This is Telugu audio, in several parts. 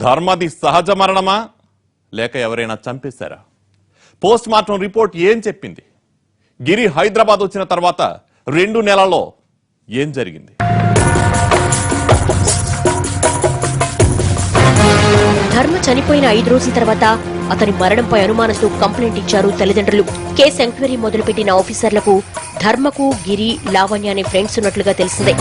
ధర్మది సహజ మరణమా లేక ఎవరైనా చంపేశారా? పోస్ట్ మార్టం రిపోర్ట్ ఏం చెప్పింది? గిరి హైదరాబాద్ వచ్చిన తర్వాత 2 నెలల్లో ఏం జరిగింది? ధర్మ చనిపోయిన 5 రోజుల తర్వాత అతని మరణంపై అనుమానంతో కంప్లైంట్ ఇచ్చారు తల్లిదండ్రులు. కేసు ఎంక్వైరీ మొదలుపెట్టిన ఆఫీసర్లకు ధర్మకు గిరి, లావణ్య అనే ఫ్రెండ్స్ ఉన్నట్లుగా తెలిసిందే.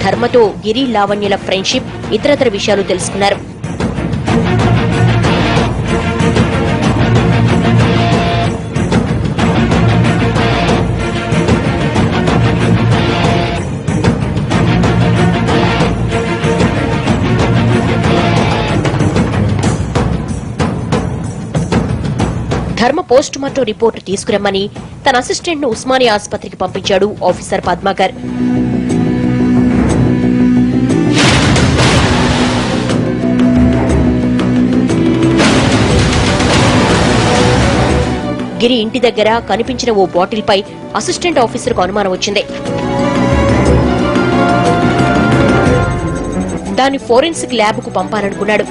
ధర్మతో గిరి, లావణ్యల ఫ్రెండ్షిప్, ఇతరతర విషయాలు తెలుసుకున్నారు. ధర్మ పోస్ట్ మార్టం రిపోర్టు తీసుకురమ్మని తన అసిస్టెంట్ ను ఉస్మానియా ఆసుపత్రికి పంపించాడు ఆఫీసర్ పద్మాకర్. గిరి ఇంటి దగ్గర కనిపించిన ఓ బాటిల్ పై అసిస్టెంట్ ఆఫీసర్ కు అనుమానం వచ్చింది. దాన్ని ఫోరెన్సిక్ ల్యాబ్ కు పంపాలనుకున్నాడు.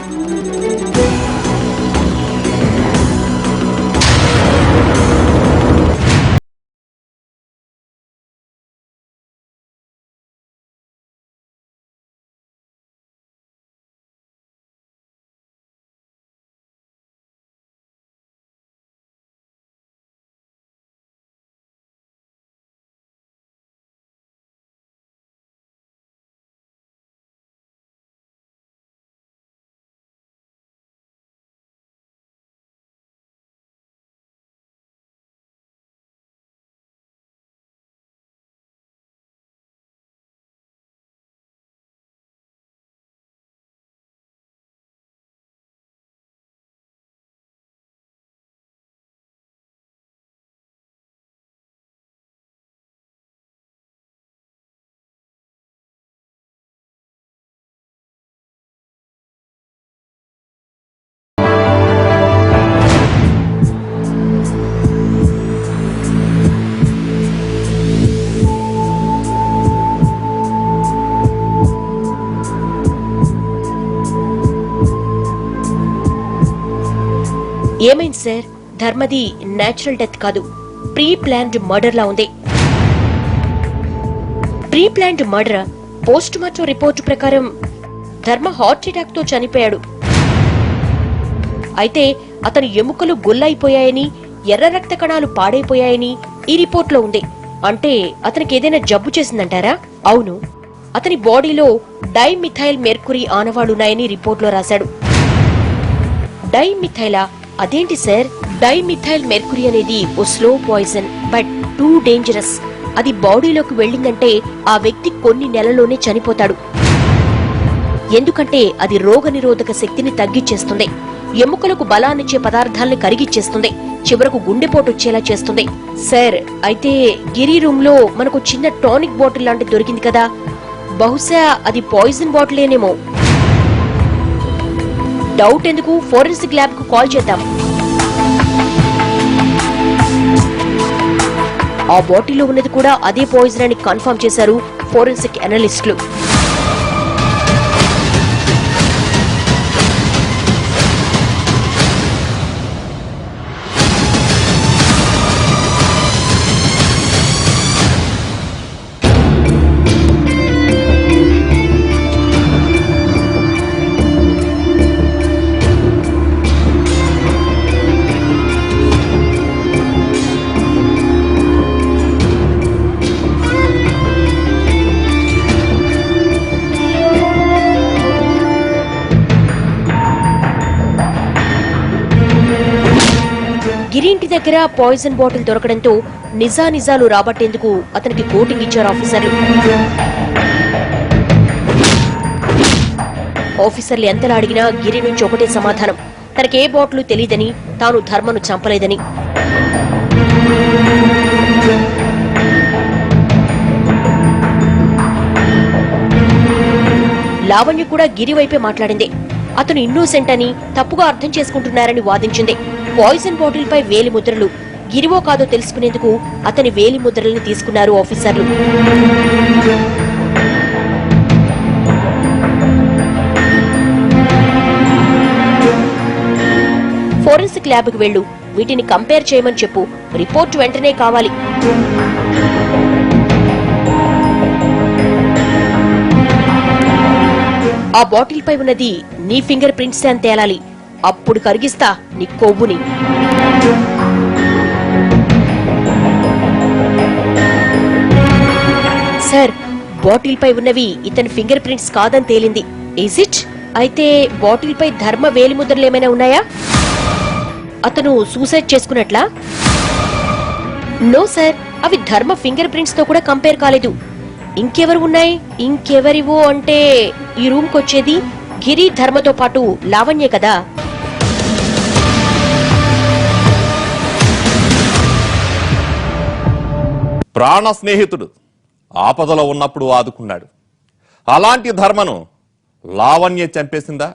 ఏమైంది సార్? ధర్మది నేచురల్ డెత్ కాదు, ప్రీ ప్లాన్డ్ మర్డర్ లా ఉంది. Pre planned murder? Post mortem report ప్రకారం ధర్మ హార్ట్ అటాక్ తో చనిపోయాడు. అయితే అతని ఎముకలు గొల్లైపోయాయని, ఎర్ర రక్త కణాలు పాడైపోయాయని ఈ రిపోర్ట్ లో ఉంది. అంటే అతనికి ఏదైనా జబ్బు చేసిందంటారా? అవును, అతని బాడీలో డైమిథైల్ మెర్కురీ ఆనవాళ్లున్నాయని రిపోర్ట్ లో రాశాడు. డైమిథైలా? అదేంటి సార్? డైమిథైల్ మెర్కురీ అనేది ఓ slow poison, but too dangerous. అది బాడీలోకి వెళ్ళిందంటే ఆ వ్యక్తి కొన్ని నెలల్లోనే చనిపోతాడు. ఎందుకంటే అది రోగ నిరోధక శక్తిని తగ్గిచ్చేస్తుంది, ఎముకలకు బలాన్నిచ్చే పదార్థాలను కరిగిచ్చేస్తుంది, చివరకు గుండెపోటు వచ్చేలా చేస్తుంది. సార్, అయితే గిరి రూమ్ లో మనకు చిన్న టానిక్ బాటిల్ లాంటి దొరికింది కదా, బహుశా అది పాయిజన్ బాటిలేనేమో. డౌట్ ఎందుకు, ఫోరెన్సిక్ ల్యాబ్ కు కాల్ చేద్దాం. ఆ బాటిల్లో ఉన్నది కూడా అదే పాయిజన్ అని కన్ఫర్మ్ చేశారు ఫోరెన్సిక్ అనలిస్టులు. గిరింటి దగ్గర పాయిజన్ బాటిల్ దొరకడంతో నిజాలు రాబట్టేందుకు అతనికి కోటింగ్ ఇచ్చారు ఆఫీసర్లు. ఆఫీసర్లు ఎంతలా అడిగినా గిరి నుంచి ఒకటే సమాధానం, తనకే బాటిల్ తెలియదని, తాను ధర్మను చంపలేదని. లావణ్య కూడా గిరి వైపే మాట్లాడింది. అతను ఇన్నోసెంట్ అని తప్పుగా అర్థం చేసుకుంటున్నారని వాదించింది. పాయిజన్ బాటిల్ పై వేలి ముద్రలు గిరివో కాదో తెలుసుకునేందుకు అతని వేలి ముద్రల్ని తీసుకున్నారు ఆఫీసర్లు. ఫోరెన్సిక్ ల్యాబ్కి వెళ్ళు, వీటిని కంపేర్ చేయమని చెప్పు. రిపోర్ట్ వెంటనే కావాలి. ఆ బాటిల్ పై ఉన్నది నీ ఫింగర్ ప్రింట్స్ అని తేలాలి. అప్పుడు కరిగిస్తా నీ కొవ్వుని. సార్, బాటిల్ పై ఉన్నవి ఇతని ఫింగర్ ప్రింట్స్ కాదని తేలింది. Is it? అయితే బాటిల్ పై ధర్మ వేలిముద్రలు ఏమైనా ఉన్నాయా? అతను సూసైడ్ చేసుకున్నట్లా? నో సార్, అవి ధర్మ ఫింగర్ ప్రింట్స్ తో కూడా కంపేర్ కాలేదు. ఇంకెవరు ఉన్నాయి? ఇంకెవరివో అంటే ఈ రూమ్ కొచ్చేది గిరి, ధర్మతో పాటు లావణ్యే కదా. ప్రాణ స్నేహితుడు ఆపదలో ఉన్నప్పుడు ఆదుకున్నాడు. అలాంటి ధర్మను లావణ్య చంపేసిందా?